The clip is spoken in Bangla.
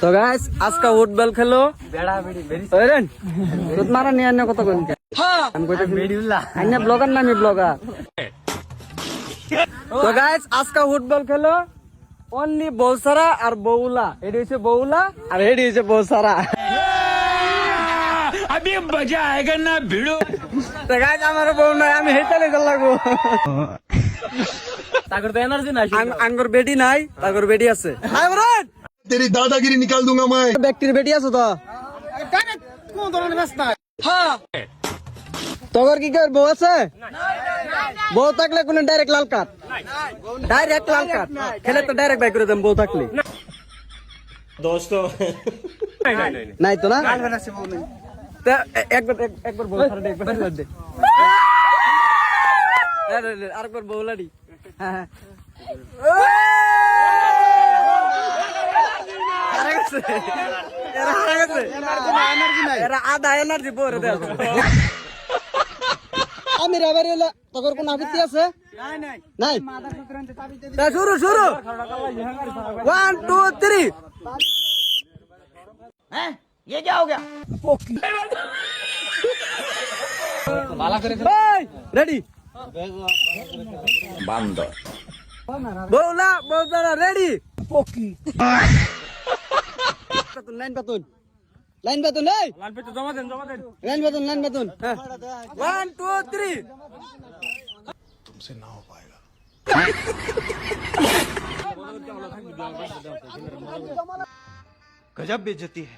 তো গাইস আজকে ফুটবল খেলো বেড়া বেড়ি বেরি ওরেন তুত মারা নিয়ে আনে কত কোন হ্যাঁ আমি কইতে বেড়িউল্লাহ আইনা ব্লগার না আমি ব্লগার তো গাইস আজকে ফুটবল খেলো অনলি বৌসারা আর বউলা এডি হইছে বউলা আর এডি হইছে বৌসারা अभी मजा आएगा ना भिड़ो तो गाइस আমার বউ নাই আমি হেটালে চল লাগবো তাগর তো এনার্জি নাই আঙ্গুর বেডি নাই তাগর বেডি আছে আয় বরন तेरी दादागिरी निकाल दूंगा मैं ব্যক্তির বেডি আছে তো কানে কোন ধরনের রাস্তা হ্যাঁ তোর কি কর বউ আছে বউ থাকলে কোন ডাইরেক্ট লাল কাট ডাইরেক্ট লাল কাট খেলে তো ডাইরেক্ট বাই করে দেন বউ থাকলে दोस्तों নাই তো না একবার বউ ছাড়া একবার দে আরেকবার বউলাডি হ্যাঁ আধা এনার্জি পরে দেয় আমি রাবারি হলো তোর কোন আপত্তি আছে নাই শুরু শুরু 1 2 3 हैं ये क्या हो गया बाला करे रेडी बंदर बोला बोला रेडी पोकी लाइन बातून लाइन बातून नहीं लाइन पे तो जमा देन लाइन बातून 1 2 3 तुमसे ना हो पाएगा गजब बेइज्जती है